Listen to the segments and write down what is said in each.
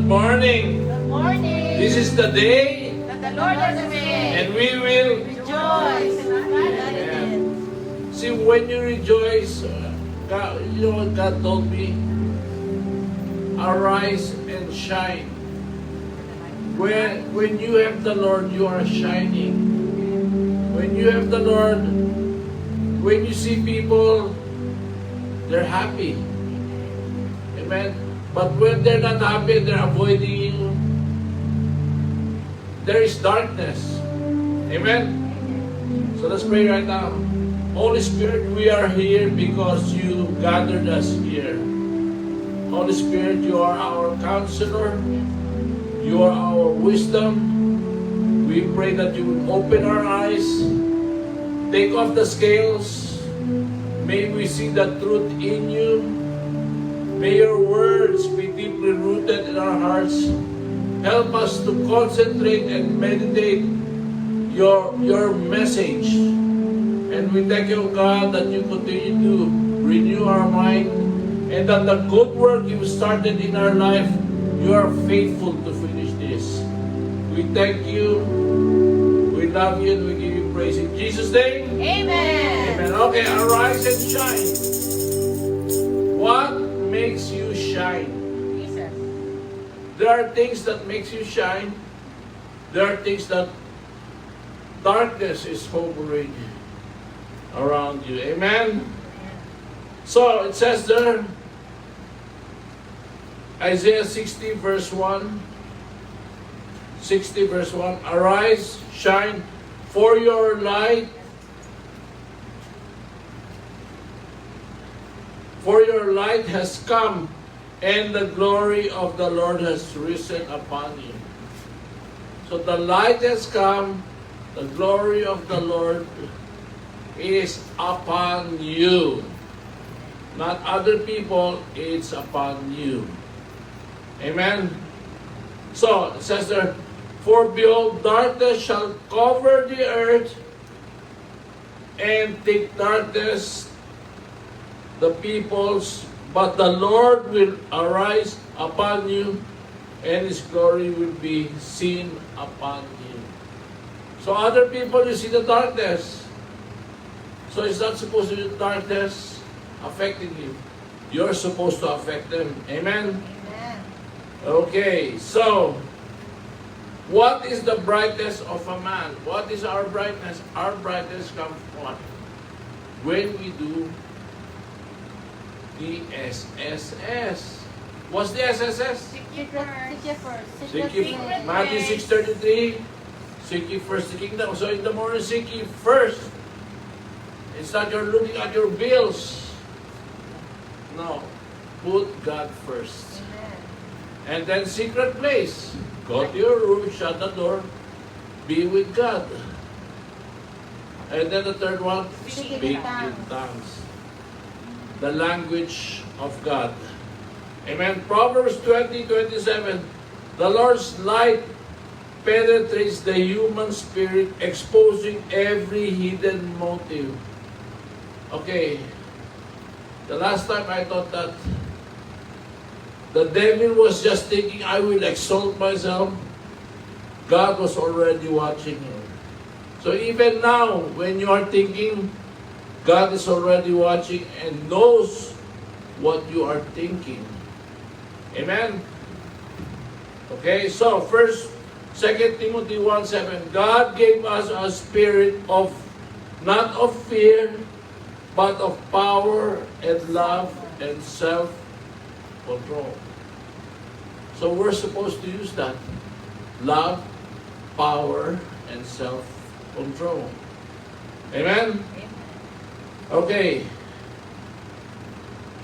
morning. Good morning. This is the day, That the Lord has made. and we will Rejoice. Amen. See, when you rejoice, God, you know what God told me? Arise and shine. When you have the Lord, you are shining. When you have the Lord, when you see people, they're happy. Amen. But when they're not happy, they're avoiding you. There is darkness. Amen. So let's pray right now. Holy Spirit, we are here because you gathered us here. Holy Spirit, you are our counselor. You are our wisdom. We pray that you will open our eyes, take off the scales. May we see the truth in you. May your words be deeply rooted in our hearts. Help us to concentrate and meditate your message. And we thank you, God, that you continue to renew our mind, and that the good work you started in our life, you are faithful to finish this. We thank you, we love you, and we give you praise. In Jesus' name, Amen. amen. Okay, arise and shine. What makes you shine? Jesus. There are things that makes you shine. There are things that darkness is hovering around you. Amen? So, it says there, Isaiah 60 verse 1, 60 verse 1, arise, shine, for your light has come, and the glory of the Lord has risen upon you. So the light has come, the glory of the Lord is upon you. Not other people, it's upon you. Amen? So, it says there, for behold, darkness shall cover the earth, and thick darkness the peoples, but the Lord will arise upon you, and His glory will be seen upon you. So other people, you see the darkness. So it's not supposed to be darkness affecting you. You're supposed to affect them. Amen? Amen. Okay, so what is the brightness of a man? What is our brightness? Our brightness comes from what? When we do the SSS. What's the SSS? Seek ye first. Seek ye first. Matthew 6:33. Seek ye first the kingdom. So in the morning, seek ye first. It's not you're looking at your bills. No. Put God first. Amen. And then secret place. Go to your room, shut the door, be with God. And then the third one, Speak speak in in tongues. tongues. The language of God. Amen. Proverbs 20:27. The Lord's light penetrates the human spirit, exposing every hidden motive. Okay. The last time I thought that the devil was just thinking, I will exalt myself. God was already watching him. So even now, when you are thinking, God is already watching and knows what you are thinking. Amen? Okay, so first, 2 Timothy 1:7, God gave us a spirit of, not of fear, but of power and love and self-control. So we're supposed to use that. Love, power, and self-control. Amen? Okay.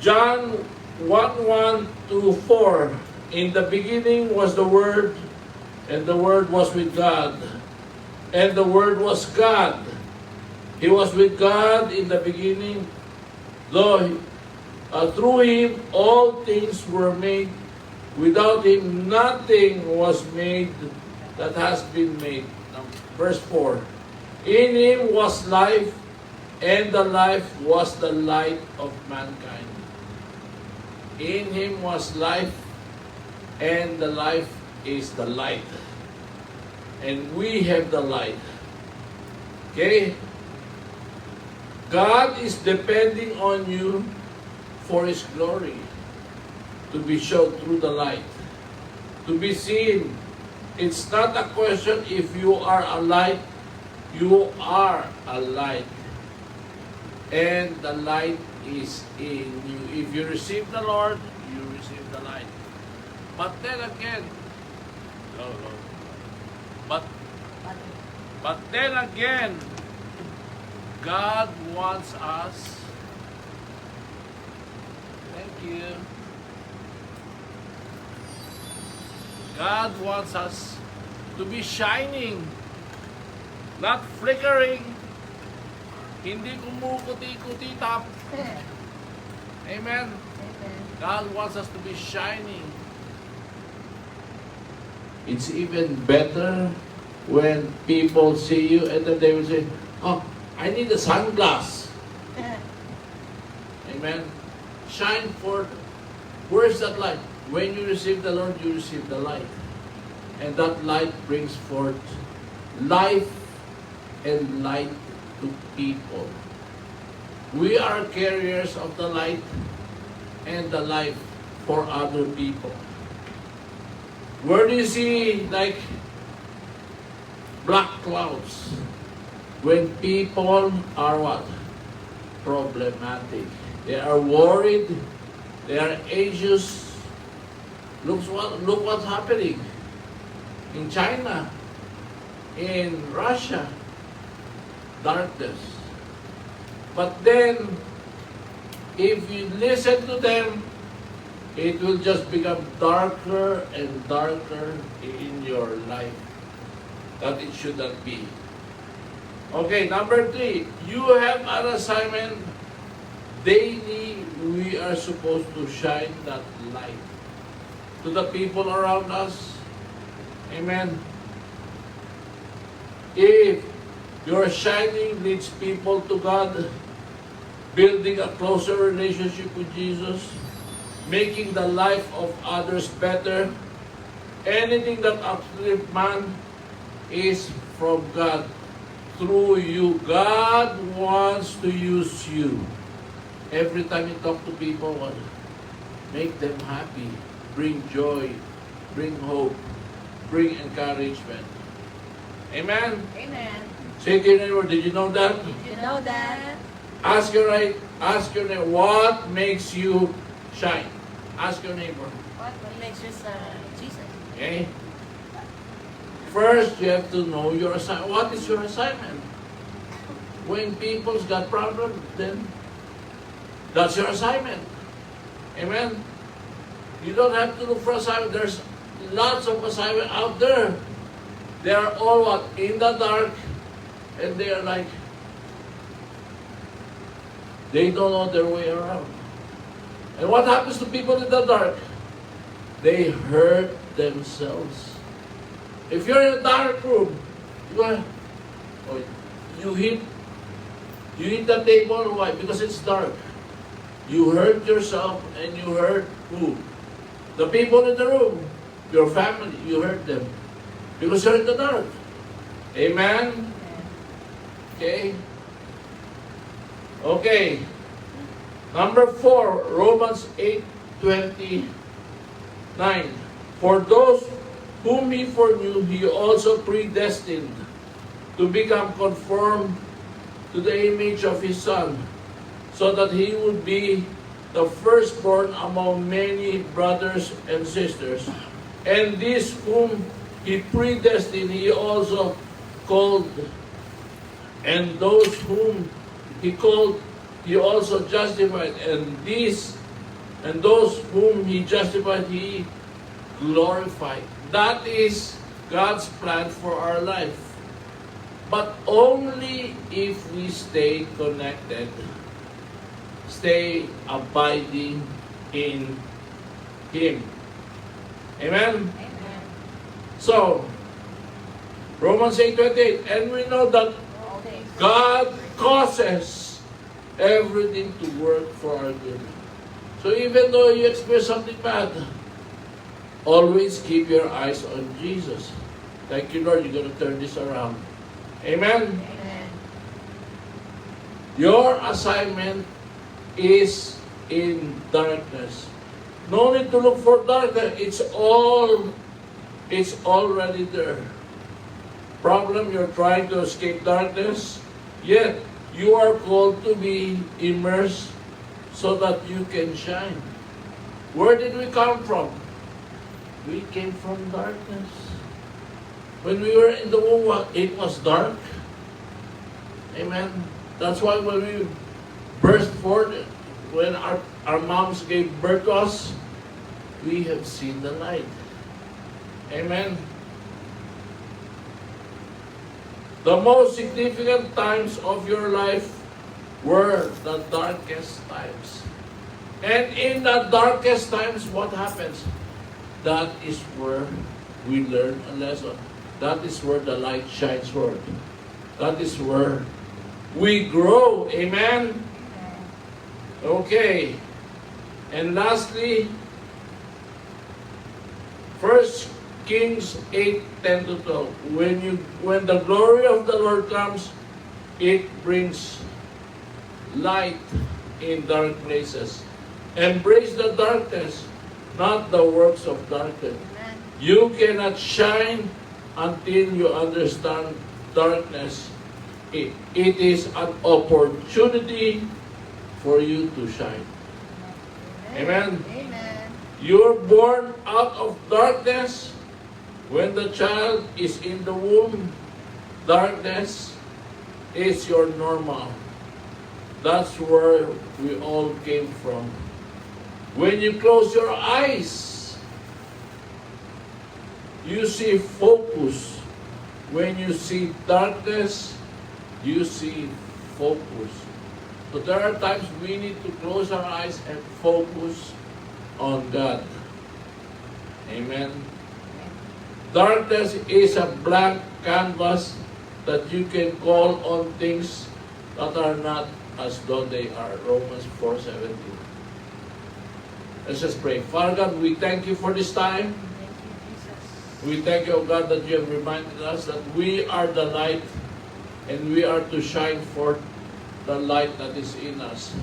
John 1:1-4. In the beginning was the Word, and the Word was with God, and the Word was God. He was with God in the beginning, though through Him all things were made. Without Him nothing was made that has been made. Verse 4. In Him was life, and the life was the light of mankind. In Him was life, And the life is the light. And we have the light. Okay? God is depending on you for His glory to be shown through the light, to be seen. It's not a question if you are a light. You are a light. And the light is in you. If you receive the Lord, you receive the light. But then again, no. But then again, God wants us. Thank you. God wants us to be shining, not flickering. Hindi kumukuti-kuti tap. Amen. God wants us to be shining. It's even better when people see you and then they will say, "Oh, I need a sunglass." Amen. Shine forth. Where's that light? When you receive the Lord, you receive the light. And that light brings forth life and light to people. We are carriers of the light and the life for other people. Where do you see like black clouds? When people are what? Problematic. They are worried. They are anxious. Look what's happening in China, in Russia. Darkness. But then, if you listen to them, it will just become darker and darker in your life. That it should not be. Okay, number 3, you have an assignment. Daily, we are supposed to shine that light to the people around us. Amen. If your shining leads people to God, building a closer relationship with Jesus, making the life of others better, anything that uplifts man is from God through you. God wants to use you. Every time you talk to people, make them happy, bring joy, bring hope, bring encouragement. Amen? Amen. Say to your neighbor, did you know that? Did you know that? Ask your neighbor, what makes you shine? Ask your neighbor. What makes you Jesus? Okay? First, you have to know your assignment. What is your assignment? When people's got problems, then that's your assignment. Amen? You don't have to look for assignment. There's lots of assignment out there. They are all what? In the dark. And they are like, they don't know their way around. And what happens to people in the dark? They hurt themselves. If you're in a dark room, you hit the table. Why? Because it's dark. You hurt yourself and you hurt who? The people in the room. Your family, you hurt them. Because you're in the dark. Amen? Okay? Okay. Number 4, Romans 8:29. For those whom He foreknew, He also predestined to become conformed to the image of His Son, so that He would be the firstborn among many brothers and sisters. And these whom He predestined, He also called. And those whom He called, He also justified. And those whom He justified, He glorified. That is God's plan for our life. But only if we stay connected, stay abiding in Him. Amen? Amen. So, Romans 8:28, and we know that All days. God causes everything to work for our good. So even though you experience something bad, Always keep your eyes on Jesus. Thank you, Lord. You're going to turn this around. Amen. Amen. Your assignment is in darkness. No need to look for darkness. It's already there. Problem, you're trying to escape darkness, yet you are called to be immersed so that you can shine. Where did we come from? We came from darkness. When we were in the womb, it was dark. Amen. That's why when we burst forth, when our moms gave birth to us, we have seen the light. Amen. The most significant times of your life were the darkest times. And in the darkest times, what happens? That is where we learn a lesson. That is where the light shines forth. That is where we grow. Amen? Okay. And lastly, 1 Kings 8:10 to 12. When the glory of the Lord comes, it brings light in dark places. Embrace the darkness, not the works of darkness. Amen. You cannot shine until you understand darkness. It is an opportunity for you to shine. Amen. Amen. You're born out of darkness. When the child is in the womb, darkness is your normal. That's where we all came from. When you close your eyes, you see focus. When you see darkness, you see focus. So there are times we need to close our eyes and focus on God. Amen. Darkness is a blank canvas that you can call on things that are not as though they are. Romans 4:17. Let's just pray. Father God, we thank you for this time. Thank you, Jesus. We thank you, O God, that you have reminded us that we are the light and we are to shine forth the light that is in us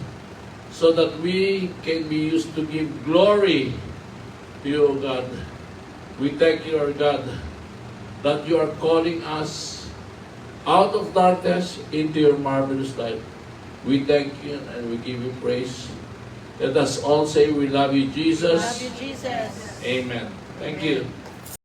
so that we can be used to give glory to you, O God. We thank you, Lord God, that you are calling us out of darkness into your marvelous light. We thank you and we give you praise. Let us all say we love you, Jesus. Love you, Jesus. Amen. Thank you.